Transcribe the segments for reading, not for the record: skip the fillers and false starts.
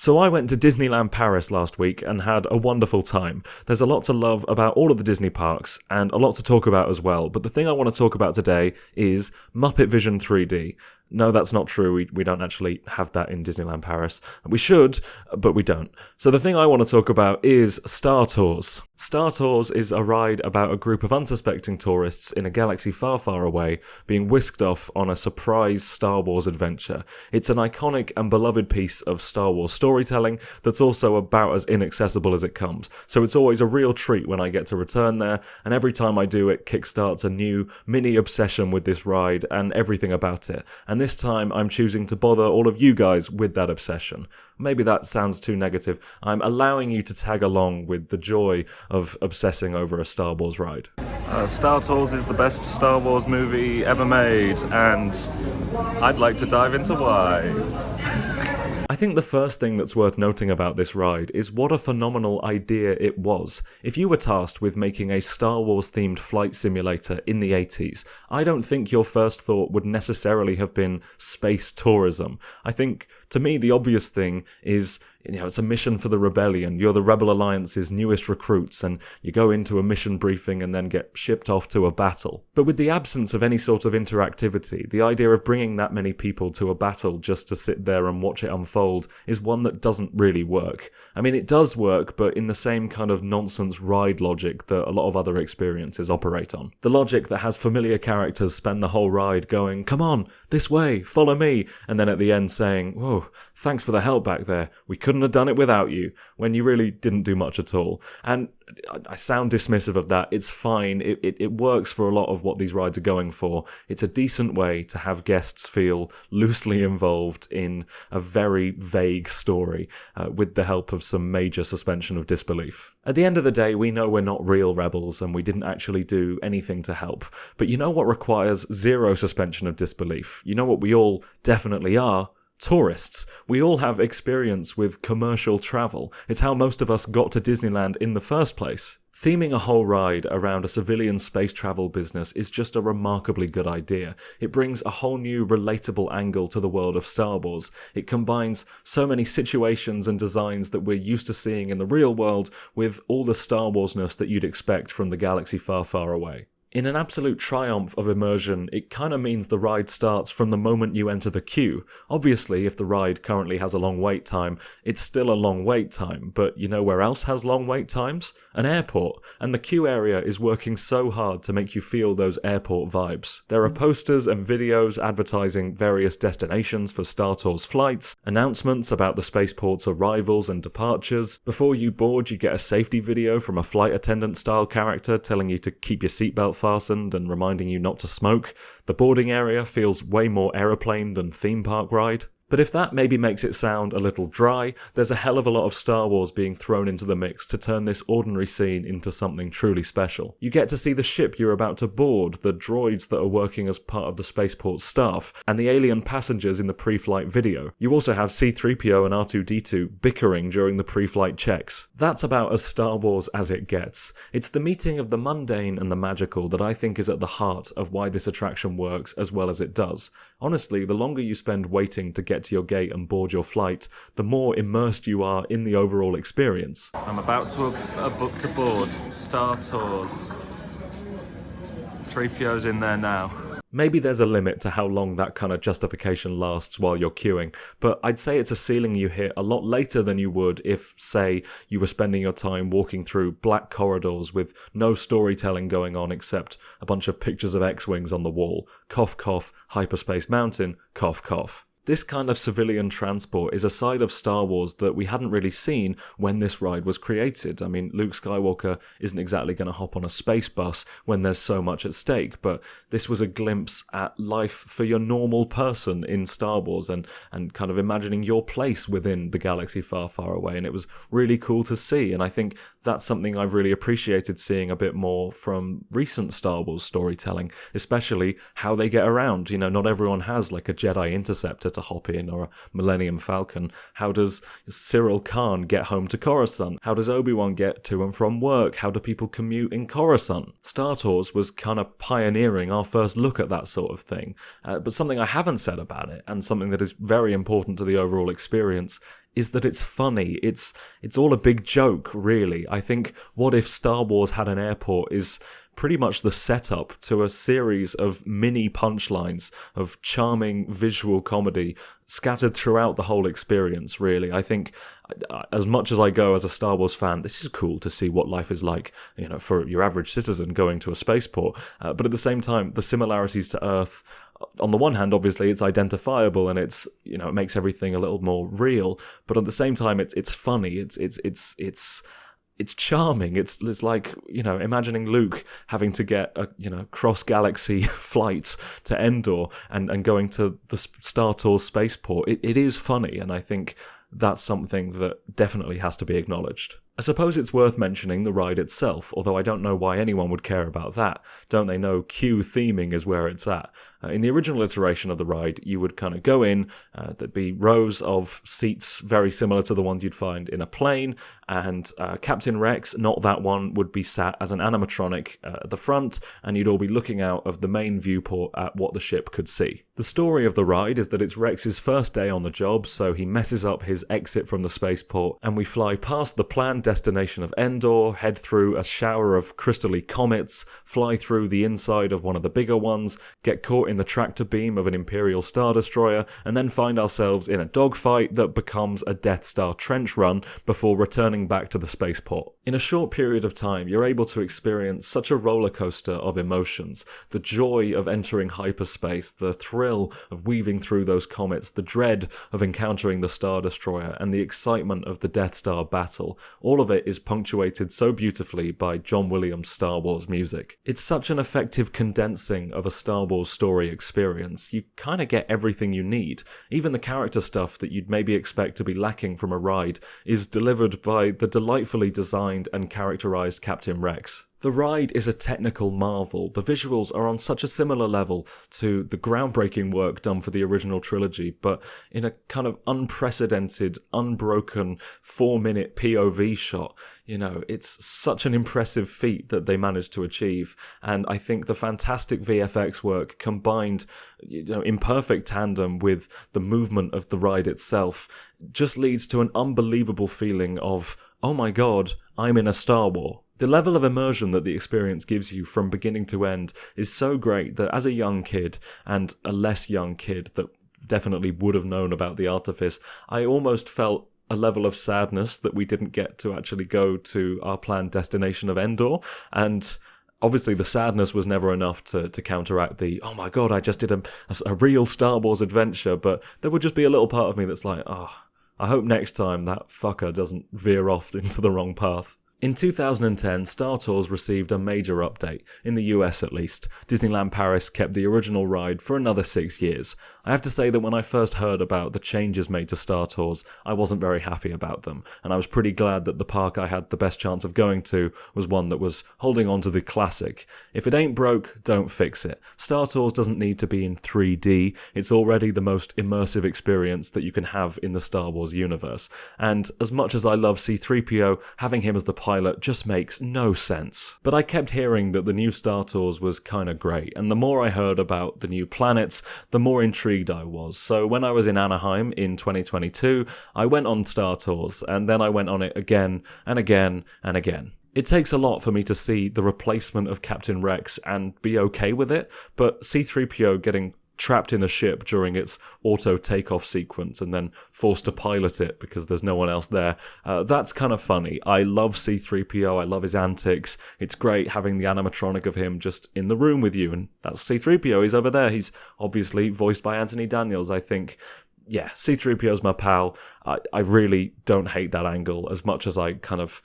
So I went to Disneyland Paris last week and had a wonderful time. There's a lot to love about all of the Disney parks and a lot to talk about as well, but the thing I want to talk about today is Muppet Vision 3D. No, that's not true. We don't actually have that in Disneyland Paris. We should, but we don't. So the thing I want to talk about is Star Tours. Star Tours is a ride about a group of unsuspecting tourists in a galaxy far, far away being whisked off on a surprise Star Wars adventure. It's an iconic and beloved piece of Star Wars storytelling that's also about as inaccessible as it comes. So it's always a real treat when I get to return there, and every time I do, it kickstarts a new mini obsession with this ride and everything about it. And this time I'm choosing to bother all of you guys with that obsession. Maybe that sounds too negative. I'm allowing you to tag along with the joy of obsessing over a Star Wars ride. Star Tours is the best Star Wars movie ever made, and I'd like to dive into why. I think the first thing that's worth noting about this ride is what a phenomenal idea it was. If you were tasked with making a Star Wars themed flight simulator in the 80s, I don't think your first thought would necessarily have been space tourism. I think, to me, the obvious thing is, it's a mission for the rebellion. You're the Rebel Alliance's newest recruits, and you go into a mission briefing and then get shipped off to a battle. But with the absence of any sort of interactivity, the idea of bringing that many people to a battle just to sit there and watch it unfold is one that doesn't really work. I mean, it does work, but in the same kind of nonsense ride logic that a lot of other experiences operate on. The logic that has familiar characters spend the whole ride going, "Come on, this way, follow me," and then at the end saying, "Whoa, thanks for the help back there. We couldn't have done it without you," when you really didn't do much at all. And I sound dismissive of that. It's fine. It works for a lot of what these rides are going for. It's a decent way to have guests feel loosely involved in a very vague story with the help of some major suspension of disbelief. At the end of the day, we know we're not real rebels and we didn't actually do anything to help. But you know what requires zero suspension of disbelief? You know what we all definitely are? Tourists. We all have experience with commercial travel. It's how most of us got to Disneyland in the first place. Theming a whole ride around a civilian space travel business is just a remarkably good idea. It brings a whole new relatable angle to the world of Star Wars. It combines so many situations and designs that we're used to seeing in the real world with all the Star Wars-ness that you'd expect from the galaxy far, far away. In an absolute triumph of immersion, it kind of means the ride starts from the moment you enter the queue. Obviously, if the ride currently has a long wait time, it's still a long wait time, but you know where else has long wait times? An airport, and the queue area is working so hard to make you feel those airport vibes. There are posters and videos advertising various destinations for Star Tours flights, announcements about the spaceport's arrivals and departures. Before you board, you get a safety video from a flight attendant style character telling you to keep your seatbelt fastened and reminding you not to smoke. The boarding area feels way more aeroplane than theme park ride. But if that maybe makes it sound a little dry, there's a hell of a lot of Star Wars being thrown into the mix to turn this ordinary scene into something truly special. You get to see the ship you're about to board, the droids that are working as part of the spaceport staff, and the alien passengers in the pre-flight video. You also have C-3PO and R2-D2 bickering during the pre-flight checks. That's about as Star Wars as it gets. It's the meeting of the mundane and the magical that I think is at the heart of why this attraction works as well as it does. Honestly, the longer you spend waiting to get to your gate and board your flight, the more immersed you are in the overall experience. I'm about to book to board Star Tours. 3PO's in there now. Maybe there's a limit to how long that kind of justification lasts while you're queuing, but I'd say it's a ceiling you hit a lot later than you would if, say, you were spending your time walking through black corridors with no storytelling going on except a bunch of pictures of X-Wings on the wall. Cough, cough, Hyperspace Mountain, cough, cough. This kind of civilian transport is a side of Star Wars that we hadn't really seen when this ride was created. I mean, Luke Skywalker isn't exactly going to hop on a space bus when there's so much at stake, but this was a glimpse at life for your normal person in Star Wars and kind of imagining your place within the galaxy far, far away, and it was really cool to see, and I think that's something I've really appreciated seeing a bit more from recent Star Wars storytelling, especially how they get around. You know, not everyone has like a Jedi Interceptor to hop in or a Millennium Falcon. How does Cyril Khan get home to Coruscant? How does Obi-Wan get to and from work? How do people commute in Coruscant? Star Tours was kind of pioneering our first look at that sort of thing. But something I haven't said about it, and something that is very important to the overall experience, is that it's funny. It's all a big joke, really. I think What If Star Wars Had an Airport is pretty much the setup to a series of mini punchlines of charming visual comedy scattered throughout the whole experience, really. I think as much as I go as a Star Wars fan, this is cool to see what life is like, for your average citizen going to a spaceport. But at the same time, the similarities to Earth, on the one hand, obviously, it's identifiable and it's, it makes everything a little more real. But at the same time, it's funny. It's charming. It's like, imagining Luke having to get a, cross-galaxy flight to Endor and going to the Star Tours spaceport. It is funny, and I think that's something that definitely has to be acknowledged. I suppose it's worth mentioning the ride itself, although I don't know why anyone would care about that. Don't they know Q theming is where it's at? In the original iteration of the ride, you would kind of go in, there'd be rows of seats very similar to the ones you'd find in a plane, and Captain Rex, not that one, would be sat as an animatronic at the front, and you'd all be looking out of the main viewport at what the ship could see. The story of the ride is that it's Rex's first day on the job, so he messes up his exit from the spaceport, and we fly past the planned destination of Endor, head through a shower of crystally comets, fly through the inside of one of the bigger ones, get caught in the tractor beam of an Imperial Star Destroyer, and then find ourselves in a dogfight that becomes a Death Star trench run before returning back to the spaceport. In a short period of time, you're able to experience such a roller coaster of emotions. The joy of entering hyperspace, the thrill of weaving through those comets, the dread of encountering the Star Destroyer, and the excitement of the Death Star battle. All of it is punctuated so beautifully by John Williams' Star Wars music. It's such an effective condensing of a Star Wars story experience. You kind of get everything you need. Even the character stuff that you'd maybe expect to be lacking from a ride is delivered by the delightfully designed and characterized Captain Rex. The ride is a technical marvel. The visuals are on such a similar level to the groundbreaking work done for the original trilogy, but in a kind of unprecedented, unbroken 4-minute POV shot. It's such an impressive feat that they managed to achieve, and I think the fantastic VFX work combined, in perfect tandem with the movement of the ride itself, just leads to an unbelievable feeling of, oh my god, I'm in a Star Wars. The level of immersion that the experience gives you from beginning to end is so great that as a young kid, and a less young kid that definitely would have known about the artifice, I almost felt a level of sadness that we didn't get to actually go to our planned destination of Endor, and obviously the sadness was never enough to counteract the, oh my god, I just did a real Star Wars adventure, but there would just be a little part of me that's like, I hope next time that fucker doesn't veer off into the wrong path. In 2010, Star Tours received a major update, in the US at least. Disneyland Paris kept the original ride for another 6 years. I have to say that when I first heard about the changes made to Star Tours, I wasn't very happy about them, and I was pretty glad that the park I had the best chance of going to was one that was holding on to the classic. If it ain't broke, don't fix it. Star Tours doesn't need to be in 3D, it's already the most immersive experience that you can have in the Star Wars universe, and as much as I love C-3PO, having him as the pilot just makes no sense. But I kept hearing that the new Star Tours was kinda great, and the more I heard about the new planets, the more intrigued I was. So when I was in Anaheim in 2022, I went on Star Tours, and then I went on it again and again and again. It takes a lot for me to see the replacement of Captain Rex and be okay with it, but C-3PO getting trapped in the ship during its auto takeoff sequence and then forced to pilot it because there's no one else there. That's kind of funny. I love C-3PO, I love his antics. It's great having the animatronic of him just in the room with you, and that's C-3PO, he's over there. He's obviously voiced by Anthony Daniels. I think, yeah, C-3PO's my pal. I really don't hate that angle as much as I kind of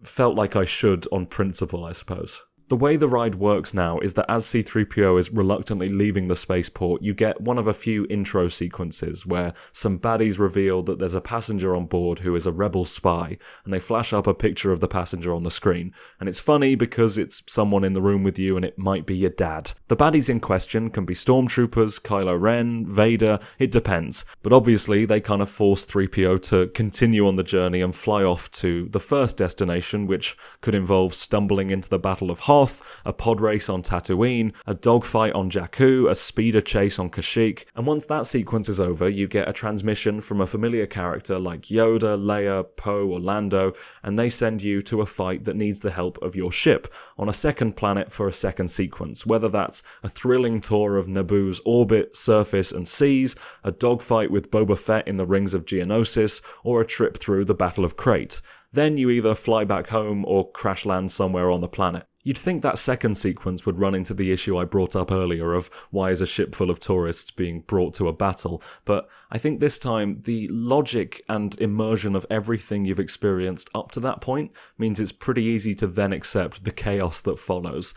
felt like I should on principle, I suppose. The way the ride works now is that as C-3PO is reluctantly leaving the spaceport, you get one of a few intro sequences where some baddies reveal that there's a passenger on board who is a rebel spy, and they flash up a picture of the passenger on the screen. And it's funny because it's someone in the room with you and it might be your dad. The baddies in question can be stormtroopers, Kylo Ren, Vader, it depends. But obviously they kind of force 3PO to continue on the journey and fly off to the first destination, which could involve stumbling into the Battle of Hoth, Hoth, a pod race on Tatooine, a dogfight on Jakku, a speeder chase on Kashyyyk, and once that sequence is over, you get a transmission from a familiar character like Yoda, Leia, Poe, or Lando, and they send you to a fight that needs the help of your ship on a second planet for a second sequence, whether that's a thrilling tour of Naboo's orbit, surface, and seas, a dogfight with Boba Fett in the rings of Geonosis, or a trip through the Battle of Crate. Then you either fly back home or crash land somewhere on the planet. You'd think that second sequence would run into the issue I brought up earlier of why is a ship full of tourists being brought to a battle, but I think this time the logic and immersion of everything you've experienced up to that point means it's pretty easy to then accept the chaos that follows.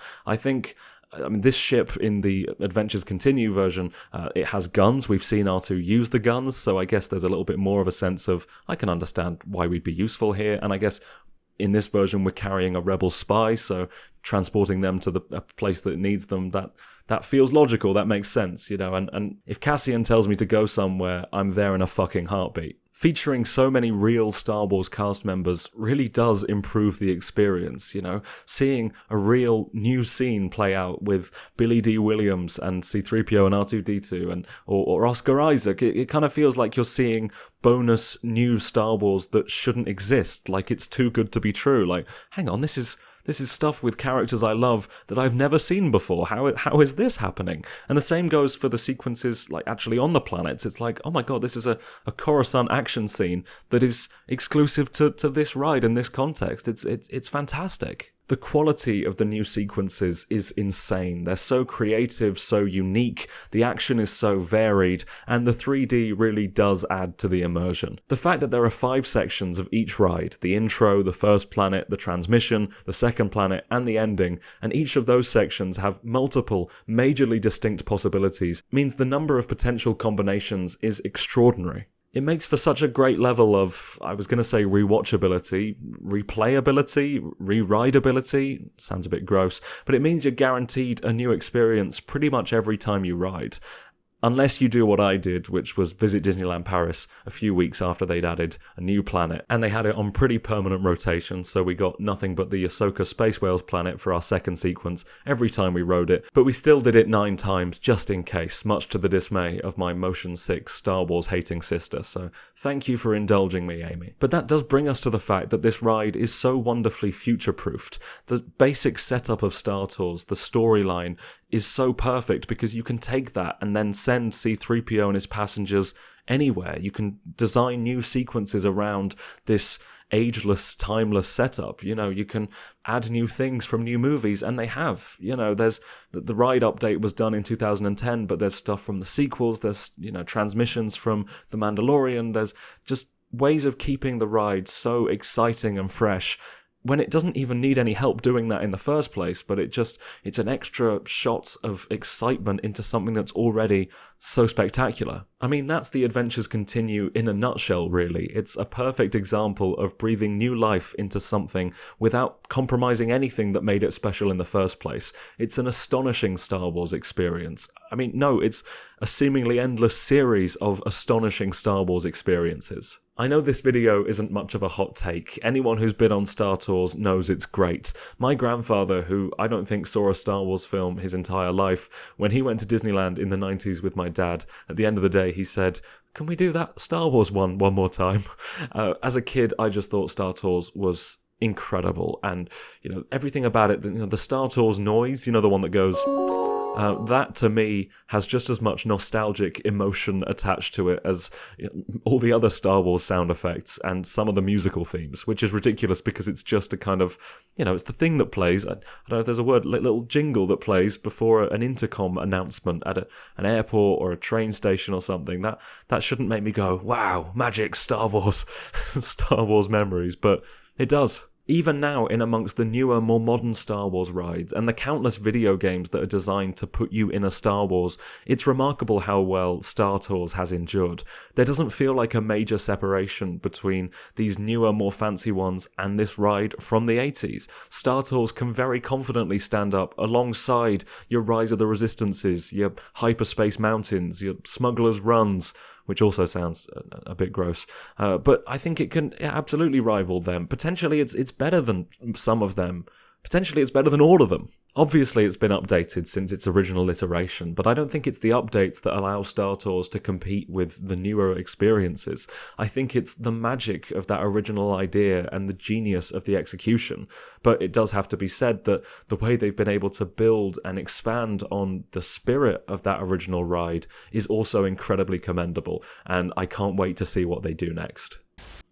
This ship in the Adventures Continue version, it has guns. We've seen R2 use the guns, so I guess there's a little bit more of a sense of, I can understand why we'd be useful here, and I guess in this version we're carrying a rebel spy, so transporting them to a place that needs them, that feels logical, that makes sense, and if Cassian tells me to go somewhere, I'm there in a fucking heartbeat. Featuring so many real Star Wars cast members really does improve the experience, Seeing a real new scene play out with Billy D. Williams and C-3PO and R2-D2 or Oscar Isaac, it kind of feels like you're seeing bonus new Star Wars that shouldn't exist, like it's too good to be true. Like, hang on, this is stuff with characters I love that I've never seen before. How is this happening? And the same goes for the sequences, like, actually on the planets. It's like, oh my god, this is a Coruscant action scene that is exclusive to this ride in this context. It's fantastic. The quality of the new sequences is insane. They're so creative, so unique, the action is so varied, and the 3D really does add to the immersion. The fact that there are 5 sections of each ride, the intro, the first planet, the transmission, the second planet, and the ending, and each of those sections have multiple, majorly distinct possibilities, means the number of potential combinations is extraordinary. It makes for such a great level of, I was going to say rewatchability, replayability, re-rideability, sounds a bit gross, but it means you're guaranteed a new experience pretty much every time you ride. Unless you do what I did, which was visit Disneyland Paris a few weeks after they'd added a new planet, and they had it on pretty permanent rotation, so we got nothing but the Ahsoka Space Whales planet for our second sequence every time we rode it, but we still did it 9 times just in case, much to the dismay of my Motion 6 Star Wars hating sister, so thank you for indulging me, Amy. But that does bring us to the fact that this ride is so wonderfully future-proofed. The basic setup of Star Tours, the storyline, is so perfect because you can take that and then send C-3PO and his passengers anywhere. You can design new sequences around this ageless, timeless setup. You can add new things from new movies, and they have. There's the ride update was done in 2010, but there's stuff from the sequels, there's, transmissions from The Mandalorian, there's just ways of keeping the ride so exciting and fresh when it doesn't even need any help doing that in the first place, but it's an extra shot of excitement into something that's already so spectacular. I mean, that's the Adventures Continue in a nutshell, really. It's a perfect example of breathing new life into something without compromising anything that made it special in the first place. It's an astonishing Star Wars experience. I mean, no, it's a seemingly endless series of astonishing Star Wars experiences. I know this video isn't much of a hot take. Anyone who's been on Star Tours knows it's great. My grandfather, who I don't think saw a Star Wars film his entire life, when he went to Disneyland in the 90s with my dad, at the end of the day he said, "Can we do that Star Wars one more time?" As a kid, I just thought Star Tours was incredible, and everything about it, the Star Tours noise, the one that goes... that, to me, has just as much nostalgic emotion attached to it as all the other Star Wars sound effects and some of the musical themes, which is ridiculous because it's just a kind of, it's the thing that plays. I don't know if there's a word, little jingle that plays before an intercom announcement at an airport or a train station or something. That shouldn't make me go, wow, magic, Star Wars, Star Wars memories, but it does. Even now, in amongst the newer, more modern Star Wars rides, and the countless video games that are designed to put you in a Star Wars, it's remarkable how well Star Tours has endured. There doesn't feel like a major separation between these newer, more fancy ones and this ride from the 80s. Star Tours can very confidently stand up alongside your Rise of the Resistances, your Hyperspace Mountains, your Smuggler's Runs, which also sounds a bit gross. But I think it can absolutely rival them. Potentially it's better than some of them. Potentially it's better than all of them. Obviously it's been updated since its original iteration, but I don't think it's the updates that allow Star Tours to compete with the newer experiences. I think it's the magic of that original idea and the genius of the execution. But it does have to be said that the way they've been able to build and expand on the spirit of that original ride is also incredibly commendable, and I can't wait to see what they do next.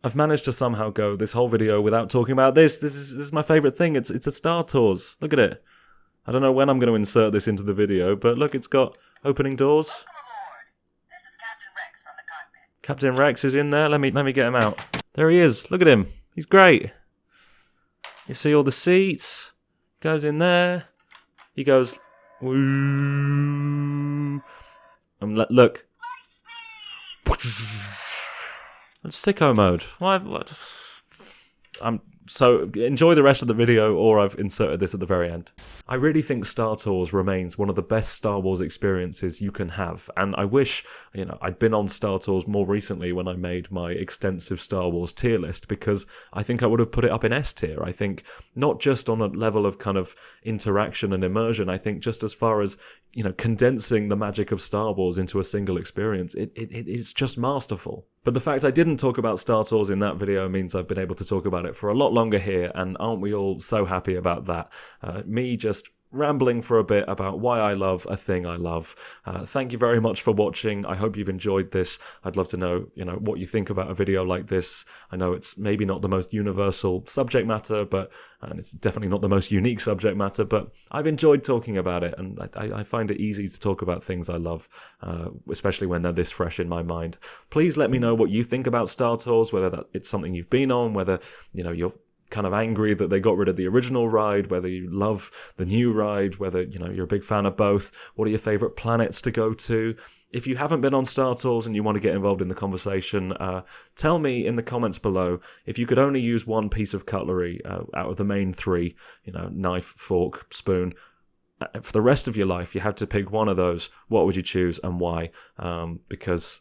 I've managed to somehow go this whole video without talking about this. This is my favourite thing. It's a Star Tours. Look at it. I don't know when I'm going to insert this into the video, but look, it's got opening doors. Captain Rex is in there. Let me get him out. There he is. Look at him. He's great. You see all the seats. Goes in there. He goes. Woo. Look. It's sicko mode. So enjoy the rest of the video, or I've inserted this at the very end. I really think Star Tours remains one of the best Star Wars experiences you can have, and I wish, I'd been on Star Tours more recently when I made my extensive Star Wars tier list, because I think I would have put it up in S tier. I think not just on a level of kind of interaction and immersion, I think just as far as, condensing the magic of Star Wars into a single experience, it's just masterful. But the fact I didn't talk about Star Tours in that video means I've been able to talk about it for a lot longer here, and aren't we all so happy about that? Me just rambling for a bit about why I love a thing I love. Thank you very much for watching. I hope you've enjoyed this. I'd love to know, what you think about a video like this. I know it's maybe not the most universal subject matter, and it's definitely not the most unique subject matter, but I've enjoyed talking about it, and I find it easy to talk about things I love, especially when they're this fresh in my mind. Please let me know what you think about Star Tours, whether it's something you've been on, whether, you're kind of angry that they got rid of the original ride, whether you love the new ride, whether, you're a big fan of both. What are your favourite planets to go to? If you haven't been on Star Tours and you want to get involved in the conversation, tell me in the comments below, if you could only use one piece of cutlery out of the main three, knife, fork, spoon, for the rest of your life, you had to pick one of those, what would you choose and why? Because,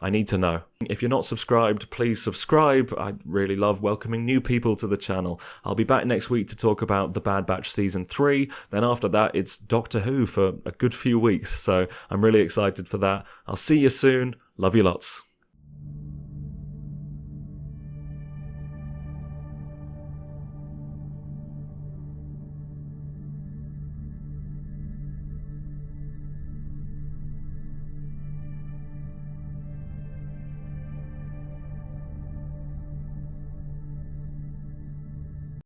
I need to know. If you're not subscribed, please subscribe. I really love welcoming new people to the channel. I'll be back next week to talk about The Bad Batch Season 3. Then after that, it's Doctor Who for a good few weeks. So I'm really excited for that. I'll see you soon. Love you lots.